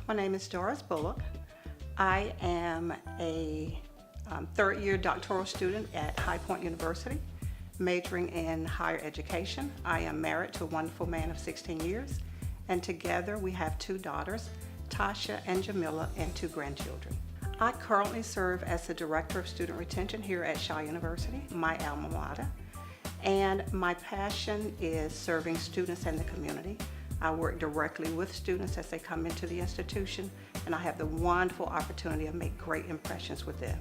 My name is Doris Bullock. I am a third-year doctoral student at High Point University, majoring in higher education. I am married to a wonderful man of 16 years, and together we have two daughters, Tasha and Jamila, and two grandchildren. I currently serve as the Director of Student Retention here at Shaw University, my alma mater, and my passion is serving students and the community. I work directly with students as they come into the institution, and I have the wonderful opportunity to make great impressions with them.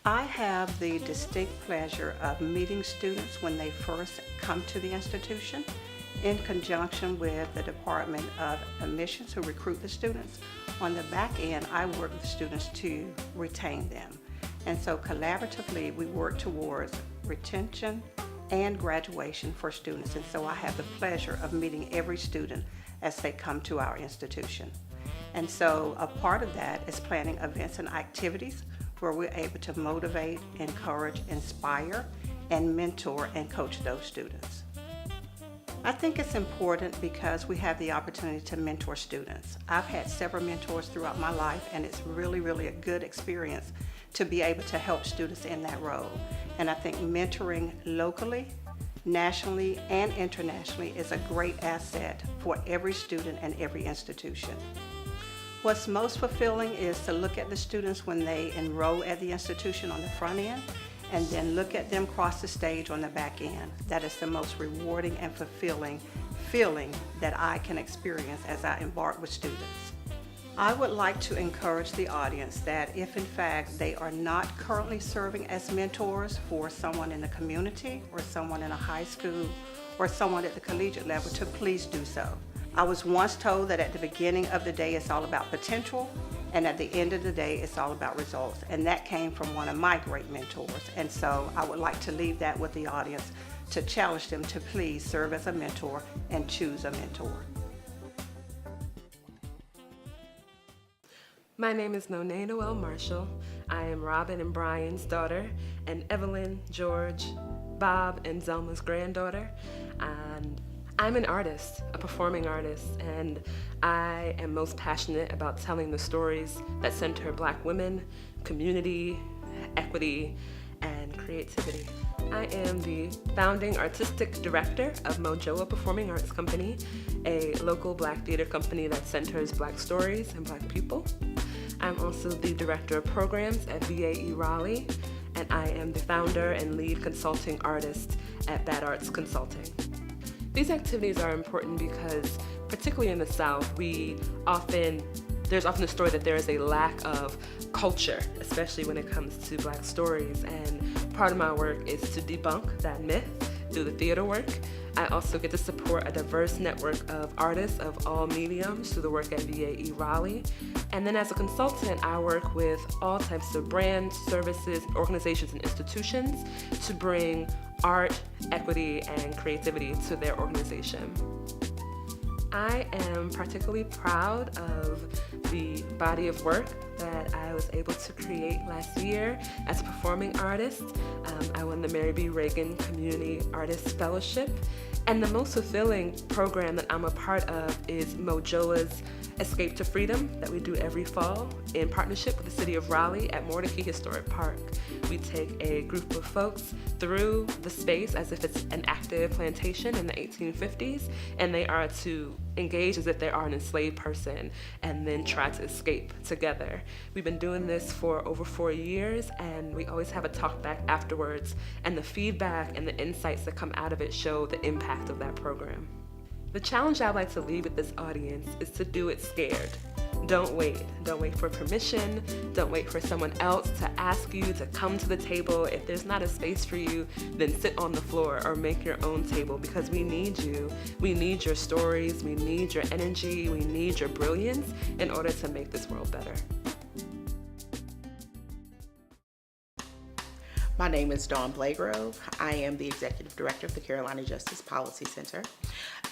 I have the distinct pleasure of meeting students when they first come to the institution in conjunction with the Department of Admissions who recruit the students. On the back end, I work with students to retain them. And so collaboratively, we work towards retention and graduation for students. And so I have the pleasure of meeting every student as they come to our institution. And so a part of that is planning events and activities where we're able to motivate, encourage, inspire, and mentor and coach those students. I think it's important because we have the opportunity to mentor students. I've had several mentors throughout my life, and it's really a good experience to be able to help students in that role. And I think mentoring locally, nationally, and internationally is a great asset for every student and every institution. What's most fulfilling is to look at the students when they enroll at the institution on the front end, and then look at them cross the stage on the back end. That is the most rewarding and fulfilling feeling that I can experience as I embark with students. I would like to encourage the audience that if in fact they are not currently serving as mentors for someone in the community or someone in a high school or someone at the collegiate level, to please do so. I was once told that at the beginning of the day it's all about potential, and at the end of the day it's all about results. And that came from one of my great mentors. And so I would like to leave that with the audience to challenge them to please serve as a mentor and choose a mentor. My name is Monet Noel Marshall. I am Robin and Brian's daughter, and Evelyn, George, Bob, and Zelma's granddaughter. And I'm an artist, a performing artist, and I am most passionate about telling the stories that center Black women, community, equity, and creativity. I am the founding artistic director of Mojo, a performing arts company, a local Black theater company that centers Black stories and Black people. I'm also the director of programs at VAE Raleigh, and I am the founder and lead consulting artist at Bad Arts Consulting. These activities are important because, particularly in the South, there's often a story that there is a lack of culture, especially when it comes to Black stories. And part of my work is to debunk that myth through the theater work. I also get to support a diverse network of artists of all mediums through the work at VAE Raleigh. And then as a consultant, I work with all types of brands, services, organizations, and institutions to bring art, equity, and creativity to their organization. I am particularly proud of the body of work that I was able to create last year as a performing artist. I won the Mary B. Reagan Community Artists Fellowship. And the most fulfilling program that I'm a part of is Mojoa's Escape to Freedom that we do every fall in partnership with the city of Raleigh at Mordecai Historic Park. We take a group of folks through the space as if it's an active plantation in the 1850s, and they are to engage as if they are an enslaved person and then try to escape together. We've been doing this for over 4 years, and we always have a talk back afterwards, and the feedback and the insights that come out of it show the impact of that program. The challenge I'd like to leave with this audience is to do it scared. Don't wait. Don't wait for permission. Don't wait for someone else to ask you to come to the table. If there's not a space for you, then sit on the floor or make your own table, because we need you. We need your stories. We need your energy. We need your brilliance in order to make this world better. My name is Dawn Blagrove. I am the Executive Director of the Carolina Justice Policy Center.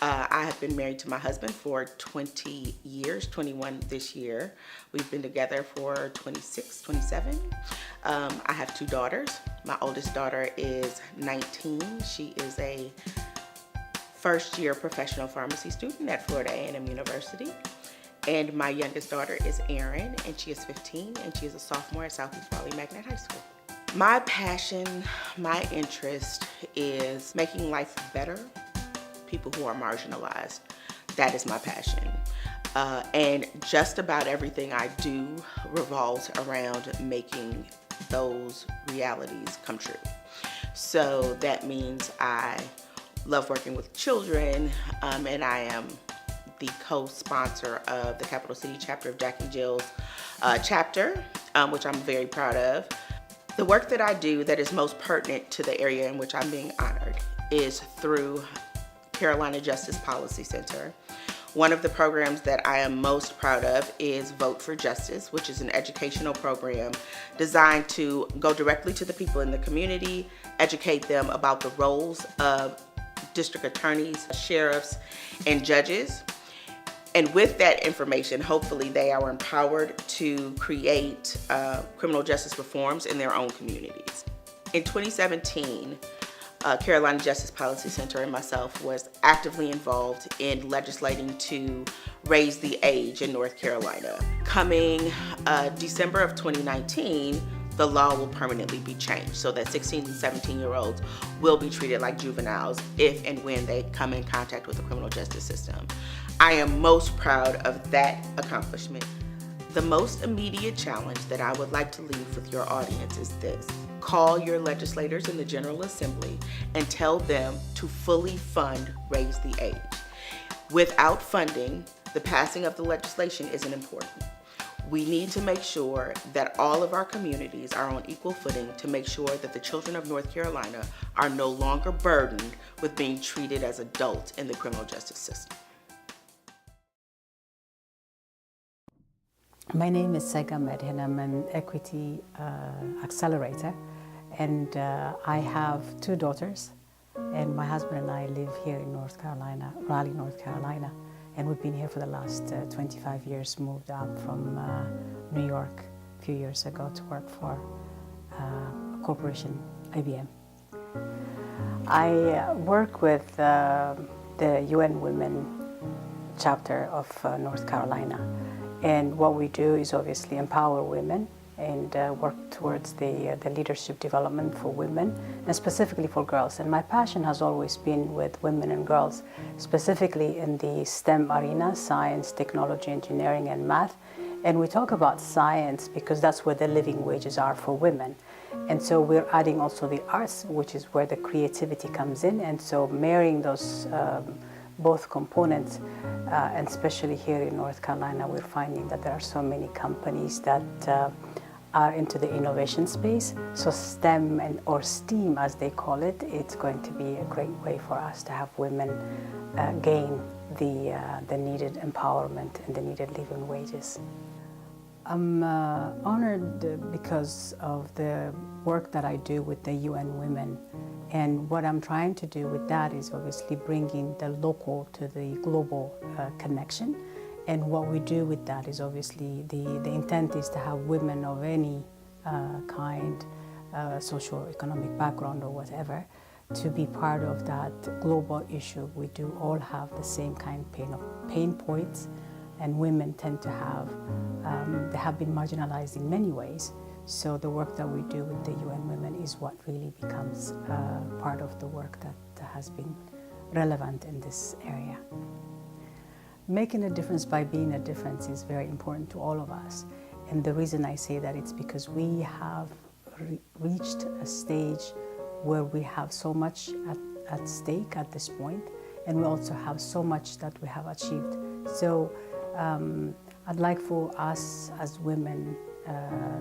I have been married to my husband for 20 years, 21 this year. We've been together for 26, 27. I have two daughters. My oldest daughter is 19. She is a first-year professional pharmacy student at Florida A&M University. And my youngest daughter is Erin, and she is 15, and she is a sophomore at Southeast Raleigh Magnet High School. My passion, my interest is making life better, people who are marginalized. That is my passion. And just about everything I do revolves around making those realities come true. So that means I love working with children, and I am the co-sponsor of the Capital City chapter of Jack and Jill's chapter, which I'm very proud of. The work that I do that is most pertinent to the area in which I'm being honored is through Carolina Justice Policy Center. One of the programs that I am most proud of is Vote for Justice, which is an educational program designed to go directly to the people in the community, educate them about the roles of district attorneys, sheriffs, and judges. And with that information, hopefully they are empowered to create criminal justice reforms in their own communities. In 2017, Carolina Justice Policy Center and myself was actively involved in legislating to raise the age in North Carolina. Coming December of 2019, the law will permanently be changed so that 16 and 17-year-olds will be treated like juveniles if and when they come in contact with the criminal justice system. I am most proud of that accomplishment. The most immediate challenge that I would like to leave with your audience is this. Call your legislators in the General Assembly and tell them to fully fund Raise the Age. Without funding, the passing of the legislation isn't important. We need to make sure that all of our communities are on equal footing to make sure that the children of North Carolina are no longer burdened with being treated as adults in the criminal justice system. My name is Sega Med, and I'm an equity accelerator. And I have two daughters, and my husband and I live here in North Carolina, Raleigh, North Carolina. And we've been here for the last 25 years, moved up from New York a few years ago to work for a corporation, IBM. I work with the UN Women chapter of North Carolina. And what we do is obviously empower women and work towards the leadership development for women, and specifically for girls. And my passion has always been with women and girls, specifically in the STEM arena, science, technology, engineering, and math. And we talk about science because that's where the living wages are for women. And so we're adding also the arts, which is where the creativity comes in. And so marrying those both components, and especially here in North Carolina, we're finding that there are so many companies that are into the innovation space. So STEM or STEAM, as they call it, it's going to be a great way for us to have women gain the needed empowerment and the needed living wages. I'm honored because of the work that I do with the UN Women. And what I'm trying to do with that is obviously bringing the local to the global connection. And what we do with that is obviously the intent is to have women of any kind, socio-economic background or whatever, to be part of that global issue. We do all have the same kind of pain points, and women tend to have, they have been marginalized in many ways. So the work that we do with the UN Women is what really becomes part of the work that has been relevant in this area. Making a difference by being a difference is very important to all of us. And the reason I say that, it's because we have reached a stage where we have so much at stake at this point, and we also have so much that we have achieved. So I'd like for us as women,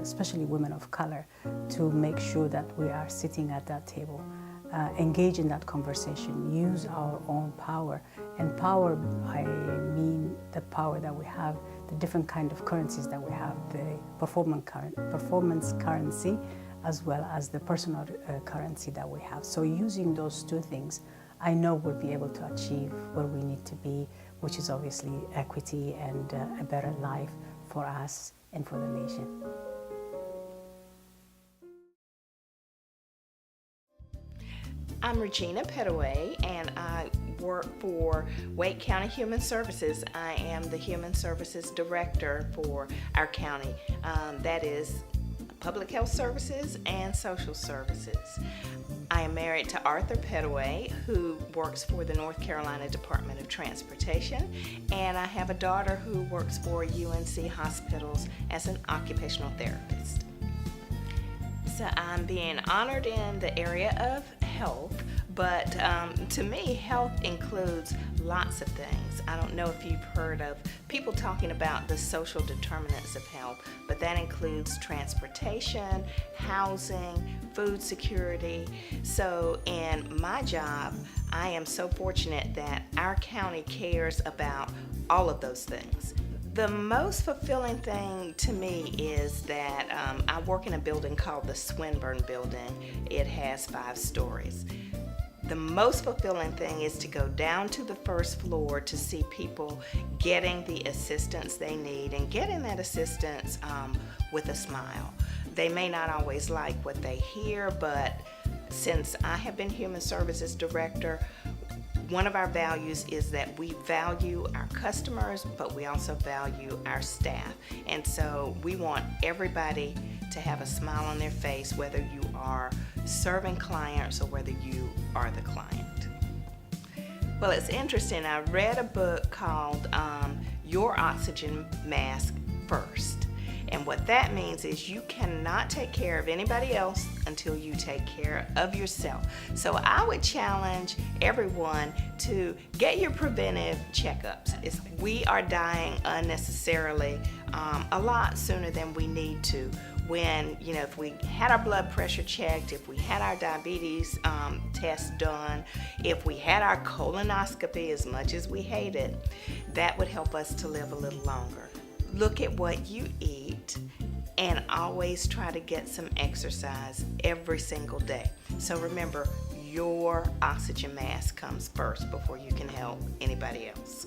especially women of color, to make sure that we are sitting at that table, engage in that conversation, use our own power. And power, I mean the power that we have, the different kind of currencies that we have, the performance currency, as well as the personal currency that we have. So using those two things, I know we'll be able to achieve where we need to be, which is obviously equity and a better life for us and for the nation. I'm Regina Petaway, and I work for Wake County Human Services. I am the Human Services Director for our county. That is Public Health Services and Social Services. I am married to Arthur Petaway, who works for the North Carolina Department of Transportation, and I have a daughter who works for UNC Hospitals as an occupational therapist. So I'm being honored in the area of health, but to me, health includes lots of things. I don't know if you've heard of people talking about the social determinants of health, but that includes transportation, housing, food security. So in my job, I am so fortunate that our county cares about all of those things. The most fulfilling thing to me is that I work in a building called the Swinburne Building. It has 5 stories. The most fulfilling thing is to go down to the first floor to see people getting the assistance they need and getting that assistance with a smile. They may not always like what they hear, but since I have been Human Services Director, one of our values is that we value our customers, but we also value our staff. And so we want everybody to have a smile on their face, whether you are serving clients or whether you are the client. Well, it's interesting. I read a book called Your Oxygen Mask First. And what that means is you cannot take care of anybody else until you take care of yourself. So I would challenge everyone to get your preventive checkups. We are dying unnecessarily a lot sooner than we need to. When, if we had our blood pressure checked, if we had our diabetes test done, if we had our colonoscopy, as much as we hate it, that would help us to live a little longer. Look at what you eat and always try to get some exercise every single day. So remember, your oxygen mask comes first before you can help anybody else.